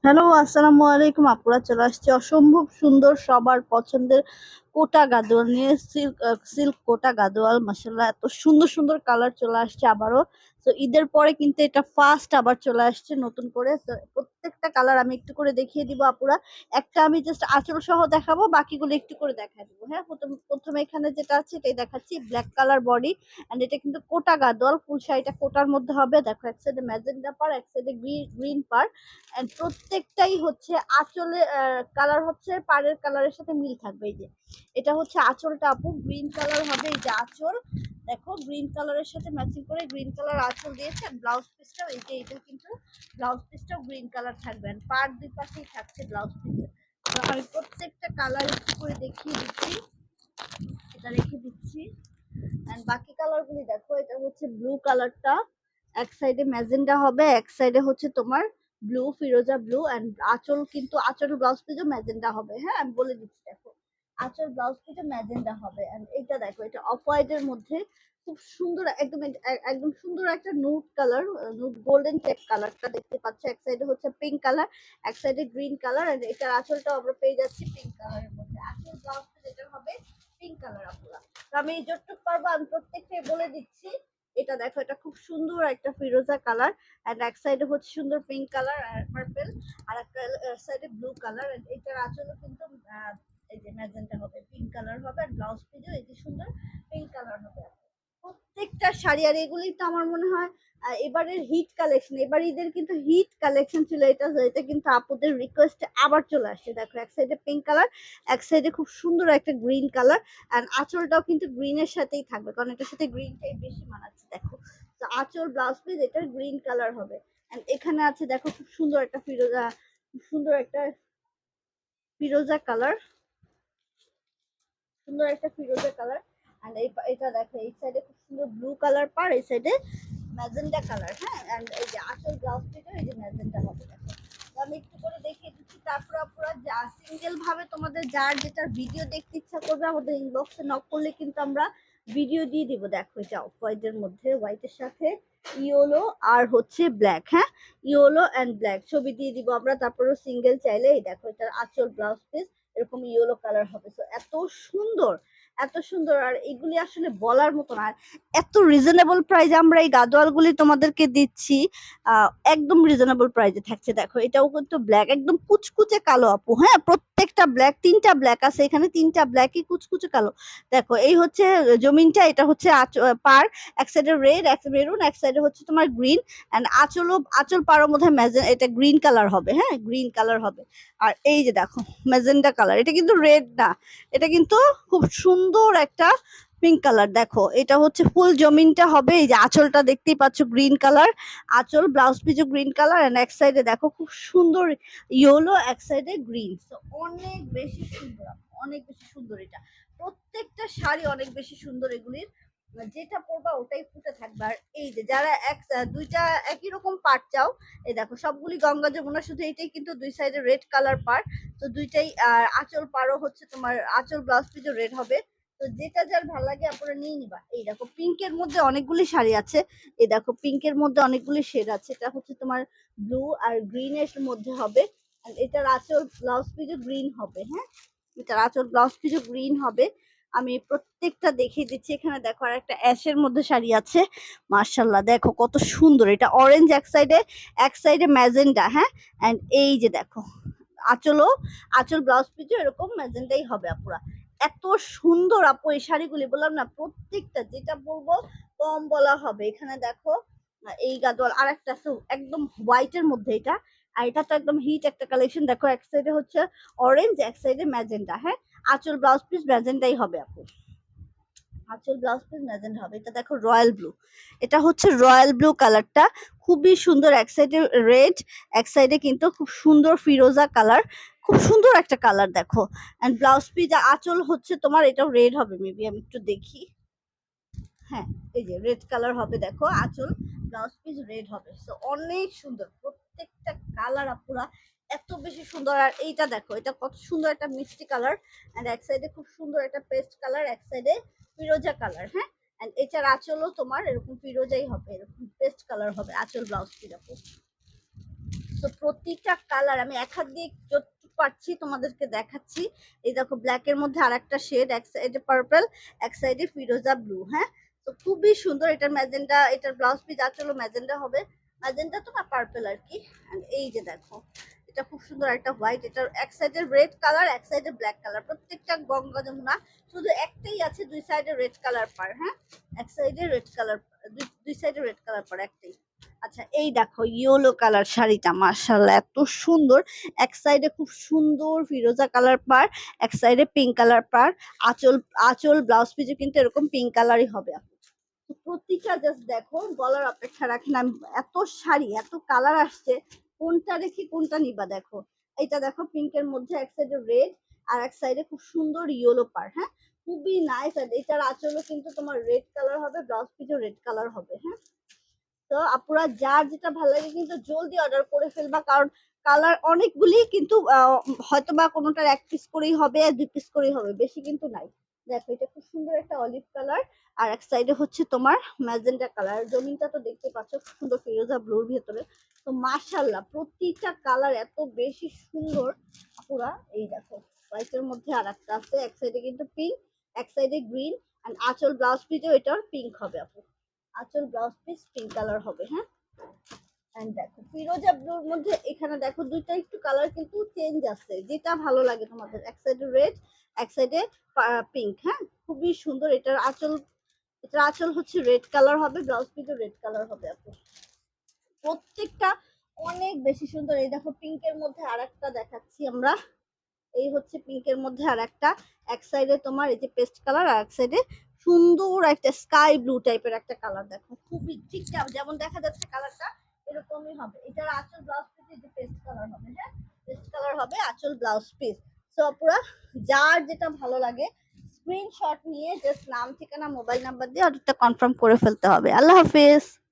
Hello, আসসালামু আলাইকুম। আপুরা চলে আসছে অসম্ভব সুন্দর সবার পছন্দের কোটা গাদোয়াল নিয়ে। সিল্ক কোটা গাদোয়াল, মাশাআল্লাহ এত সুন্দর সুন্দর কালার চলে আসছে আবারও। তো ঈদের পরে কিন্তু এটা ফার্স্ট আবার চলে আসছে নতুন করে। তো প্রত্যেকটা কালার আমি একটু করে দেখিয়ে দিব আপুরা। একটা আমি জাস্ট আঁচল সহ দেখাবো, বাকিগুলো একটু করে দেখাই দিব। হ্যাঁ, প্রথমে এখানে যেটা আছে এটাই দেখাচ্ছি, ব্ল্যাক কালার বডি। এন্ড এটা কিন্তু কোটা গাদোয়াল, ফুল শাড়িটা কোটার মধ্যে হবে। দেখো এক সাইডে ম্যাজেন্ডা পার, এক সাইডে গ্রিন পার। এন্ড প্রত্যেকটাই হচ্ছে আঁচলে কালার হচ্ছে পাড়ের কালারের সাথে মিল থাকবে। এই যে এটা হচ্ছে আঁচলটা আপু, গ্রিন কালার হবে। এই যে আঁচল দেখো, গ্রিন কালারের সাথে ম্যাচিং করে গ্রিন কালার আঁচল দিয়েছে। ব্লাউজ পিসটাও এই যে এটা কিন্তু ব্লাউজ পিসটাও গ্রিন কালার থাকবে। পার দুই পাশেই থাকছে ব্লাউজ পিসের। তো আমি প্রত্যেকটা কালার একটু করে দেখিয়ে দিচ্ছি, এটা রেখে দিচ্ছি। এন্ড বাকি কালার গুলি দেখো, এটা হচ্ছে ব্লু কালারটা, এক সাইডে ম্যাজেন্ডা হবে, এক সাইডে হচ্ছে তোমার ব্লু, ফিরোজা ব্লু। এন্ড আঁচল কিন্তু আঁচল ব্লাউজ পিসও ম্যাজেন্ডা হবে। হ্যাঁ, আমি বলে দিচ্ছি দেখো, আঁচল ব্লাউজ পিসও ম্যাজেন্ডা হবে। এন্ড এইটা দেখো, এটা অফ হোয়াইট এর মধ্যে খুব সুন্দর, একদম একদম সুন্দর একটা nude colour, nude golden check কালারটা দেখতে পাচ্ছ। এক সাইডে হচ্ছে পিঙ্ক কালার, এক সাইডে গ্রিন কালার। এন্ড এটার আঁচলটাও আমরা পেয়ে যাচ্ছি পিঙ্ক কালারের মধ্যে। আঁচল ব্লাউজ পিস এটা হবে পিঙ্ক কালার আপুরা। তো আমি যতটুকু পারবো আমি প্রত্যেকটাই বলে দিচ্ছি। এটা দেখো, এটা খুব সুন্দর একটা ফিরোজা কালার। এন্ড এক সাইডে হচ্ছে সুন্দর পিঙ্ক কালার আর পার্পল, আর একটা সাইডে ব্লু কালার। এটার আঁচলও কিন্তু এই যে ম্যাজেন্টা হবে, পিঙ্ক কালার হবে। আর ব্লাউজ পিসও এই যে সুন্দর পিঙ্ক কালার হবে। প্রত্যেকটা শাড়ি, আর এগুলি তো আমার মনে হয় এবারের হিট কালেকশন, এবার ঈদের কিন্তু হিট কালেকশন ছিল এটা। এটা কিন্তু আপুদের রিকোয়েস্টে আবার চলে আসছে। দেখো এক সাইডে পিঙ্ক কালার, এক সাইডে খুব সুন্দর একটা গ্রিন কালার। এন্ড আঁচলটাও কিন্তু গ্রিনের সাথেই থাকবে, কারণ এটার সাথে গ্রিনটাই বেশি মানাচ্ছে। দেখো, তো আঁচল ব্লাউজ পিস এটার গ্রিন কালার হবে। এন্ড এখানে আছে দেখো খুব সুন্দর একটা ফিরোজা, খুব সুন্দর একটা ফিরোজা কালার, সুন্দর একটা ফিরোজা কালার। এন্ড এটা দেখো, এই সাইডে খুব সুন্দর ব্লু কালার পার, এই সাইডে ম্যাজেন্টা কালার। হ্যাঁ, এন্ড এই যে আঁচল ব্লাউজ পিসও এই যে ম্যাজেন্টা হবে। দেখো, তো আমি একটু করে দেখিয়ে দিচ্ছি। তারপর আপনারা যা সিঙ্গেল ভাবে তোমাদের যার যেটা ভিডিও দেখতে ইচ্ছা করবে আমাদের ইনবক্সে নক করলে কিন্তু আমরা ভিডিও দিয়ে দিব। দেখো, এটা অফ হোয়াইটের মধ্যে, হোয়াইটের সাথে ইয়েলো আর হচ্ছে ব্ল্যাক। হ্যাঁ, ইয়েলো এন্ড ব্ল্যাক ছবি দিয়ে দিব আমরা। তারপরও সিঙ্গেল চাইলে এই দেখো, এটার আঁচল ব্লাউজ পিস এরকম ইয়েলো কালার হবে। তো এত সুন্দর, এত সুন্দর, আর এগুলি আসলে বলার মতো না। আর এত রিজনেবল প্রাইসে আমরা এই গাদোয়ালগুলি তোমাদেরকে দিচ্ছি। একদম রিজনেবল প্রাইসে থাকছে। দেখো, এটাও কিন্তু ব্ল্যাক, একদম কুচকুচে কালো আপু। হ্যাঁ, প্রত্যেকটা ব্ল্যাক, তিনটা ব্ল্যাক আছে এখানে, তিনটা ব্ল্যাকই কুচকুচে কালো। দেখো, এই হচ্ছে জমিনটা, এটা হচ্ছে পার, এক সাইডে রেড, এক মেরুন, এক সাইডে হচ্ছে তোমার গ্রিন। এন্ড আঁচল পাড়ার মধ্যে এটা গ্রিন কালার হবে। হ্যাঁ, গ্রিন কালার হবে। আর এই যে দেখো ম্যাজেন্টা কালার, এটা কিন্তু রেড না, এটা কিন্তু খুব সুন্দর একটা পিঙ্ক কালার। দেখো, এটা হচ্ছে ফুল জমিনটা হবে। এই যে আঁচলটা দেখতেই পাচ্ছ গ্রিন কালার, আঁচল ব্লাউজ পিসও গ্রিন কালার। এন্ড এক সাইডে দেখো খুব সুন্দর ইয়েলো, এক সাইডে গ্রিন। তো অনেক বেশি সুন্দর, অনেক বেশি সুন্দর। এটা প্রত্যেকটা শাড়ি অনেক বেশি সুন্দর এগুলির, যেটা পরবা ওটাই ফুটে থাকবে। আর এই যে যারা দুইটা একই রকম পাট চাও, এই দেখো সবগুলি গঙ্গা যমুনা, শুধু এটাই কিন্তু দুই সাইডে রেড কালার পার। তো দুইটাই আঁচল পারও হচ্ছে তোমার, আঁচল ব্লাউজ পিসও রেড হবে। তো যেটা যার ভালো লাগে আপনারা নিয়ে নিবা। এই দেখো, পিঙ্কের মধ্যে অনেকগুলি শাড়ি আছে। এই দেখো, পিঙ্কের মধ্যে অনেকগুলি শেড আছে। এটা হচ্ছে তোমার ব্লু আর গ্রিন এর মধ্যে হবে। আর এটার আঁচল ব্লাউজ পিসও গ্রিন হবে। হ্যাঁ, এটার আঁচল ব্লাউজ পিসও গ্রিন হবে। আমি প্রত্যেকটা দেখিয়ে দিচ্ছি। এখানে দেখো আর একটা অ্যাশের মধ্যে শাড়ি আছে, মার্শাল্লাহ দেখো কত সুন্দর। এটা অরেঞ্জ এক সাইডে, এক সাইডে ম্যাজেন্ডা। হ্যাঁ, এন্ড এই যে দেখো আঁচলও, আঁচল ব্লাউজ পিসও এরকম ম্যাজেন্টাই হবে আপুরা। এত সুন্দর আপু এই শাড়িগুলি, বললাম না প্রত্যেকটা যেটা বলবো কম বলা হবে। এখানে দেখো এই গাদোয়াল আর একটা আছে একদম হোয়াইটের মধ্যে, এটা আর এটা তো একদম হিট একটা কালেকশন। দেখো, এক সাইডে হচ্ছে অরেঞ্জ, এক সাইডে ম্যাজেন্টা। হ্যাঁ, আঁচল ব্লাউজ পিস ম্যাজেন্টাই হবে আপু, আঁচল ব্লাউজ পিস ম্যাজেন্টা হবে। এটা দেখো রয়্যাল ব্লু, এটা হচ্ছে রয়্যাল ব্লু কালারটা, খুবই সুন্দর। এক সাইডে রেড, এক সাইডে কিন্তু খুব সুন্দর ফিরোজা কালার, খুব সুন্দর একটা কালার। দেখো, এন্ড ব্লাউজ পিস আঁচল হচ্ছে তোমার, এটাও রেড হবে মেবি, আমি একটু দেখি। হ্যাঁ, এই যে রেড কালার হবে। দেখো, আঁচল ব্লাউজ পিস রেড হবে। তো অনেক সুন্দর প্রত্যেকটা কালার আপুরা, এত বেশি সুন্দর। আর এইটা দেখো, এটা কত সুন্দর একটা মিষ্টি কালার। এন্ড এক সাইডে খুব সুন্দর একটা পেস্ট কালার, এক সাইডে ফিরোজা কালার। হ্যাঁ, এন্ড এটার আঁচলও তোমার এরকম ফিরোজাই হবে, এরকম পেস্ট কালার হবে আঁচল ব্লাউজ পিস আপু। তো প্রতিটা কালার আমি এক হাত দিয়ে যতটুকু পারছি তোমাদেরকে দেখাচ্ছি। এই দেখো ব্ল্যাক এর মধ্যে আরেকটা শেড, এক সাইডে পার্পল, এক সাইডে ফিরোজা ব্লু। হ্যাঁ, তো খুবই সুন্দর। এটার ম্যাজেন্ডা, এটার ব্লাউজ পিস চলো ম্যাজেন্ডা হবে, ম্যাজেন্ডা তো না পার্পল আর কি। And এই যে দেখো এটা খুব সুন্দর একটা হোয়াইট, এটার এক সাইডে রেড কালার, এক সাইডে ব্ল্যাক কালার, প্রত্যেকটা গঙ্গা যমুনা, শুধু একটাই আছে দুই সাইডে রেড কালার পার। হ্যাঁ, এক সাইডে রেড কালার, দুই সাইডে রেড কালার পার একটাই। আচ্ছা এই দেখো ইয়েলো কালার শাড়িটা, মাশাআল্লাহ এত সুন্দর। এক সাইডে খুব সুন্দর ফিরোজা কালার পার, এক সাইডে পিঙ্ক কালার পার। আঁচল, আঁচল ব্লাউজ পিসে কিন্তু এরকম পিঙ্ক কালারই হবে। তো প্রতিটা জাস্ট দেখো, বলার অপেক্ষা রাখে না। এত শাড়ি, এত কালার আসছে, কোনটা রেখে কোনটা নিবা। দেখো এটা দেখো পিঙ্কের মধ্যে এক সাইডে রেড, আর এক সাইডে খুব সুন্দর ইয়েলো পার। হ্যাঁ, খুবই নাইস। আর এটার আঁচলও কিন্তু তোমার রেড কালার হবে, ব্লাউজ পিসও রেড কালার হবে। হ্যাঁ, তো আপুরা যার যেটা ভালো লাগে কিন্তু জলদি অর্ডার করে ফেলবা, কারণ কালার অনেকগুলি, কিন্তু হয়তো বা কোনোটার এক পিস করেই হবে আর দুই পিস করেই হবে, বেশি কিন্তু নাই। দেখো এটা খুব সুন্দর একটা অলিভ কালার, আর এক সাইডে হচ্ছে তোমার ম্যাজেন্টা কালার। জমিনটা তো দেখতে পাচ্ছ খুব সুন্দর ফিরোজা ব্লুর ভেতরে। তো মাশাআল্লাহ প্রতিটা কালার এত বেশি সুন্দর আপুরা। এই দেখো হোয়াইটের মধ্যে আর একটা আছে, এক সাইডে কিন্তু পিঙ্ক, এক সাইডে গ্রিন, এন্ড আঁচল ব্লাউজ পিসও এটার পিঙ্ক হবে আপু, আঁচল ব্লাউজ পিস পিঙ্ক কালার হবে। হ্যাঁ, এন্ড দেখো ফিরোজা ব্লুর মধ্যে এখানে দেখো দুইটা একটু কালার কিন্তু চেঞ্জ আছে, যেটা ভালো লাগে তোমাদের। এক সাইডে রেড, এক সাইডে পিঙ্ক। হ্যাঁ, খুবই সুন্দর। এটার আঁচল, এটার আঁচল হচ্ছে রেড কালার হবে, ব্লাউজ পিসও রেড কালার হবে আপু। প্রত্যেকটা অনেক বেশি সুন্দর। এই দেখো পিঙ্কের মধ্যে আরেকটা দেখাচ্ছি আমরা। এই হচ্ছে পিঙ্কের মধ্যে আরেকটা, এক সাইডে তোমার এই যে পেস্ট কালার, আর এক সাইডে সুন্দর একটা স্কাই ব্লু টাইপের একটা কালার। দেখো খুবই ঠিক যেমন দেখা যাচ্ছে কালারটা এরকমই হবে। এটার আঁচল ব্লাউজ পিস এই যে পেস্ট কালার হবে। হ্যাঁ, পেস্ট কালার হবে আঁচল ব্লাউজ পিস। সো পুরো যার যেটা ভালো লাগে স্ক্রিনশট নিয়ে জাস্ট নাম ঠিকানা মোবাইল নাম্বার দিয়ে অর্ডারটা কনফার্ম করে ফেলতে হবে। আল্লাহ হাফেজ।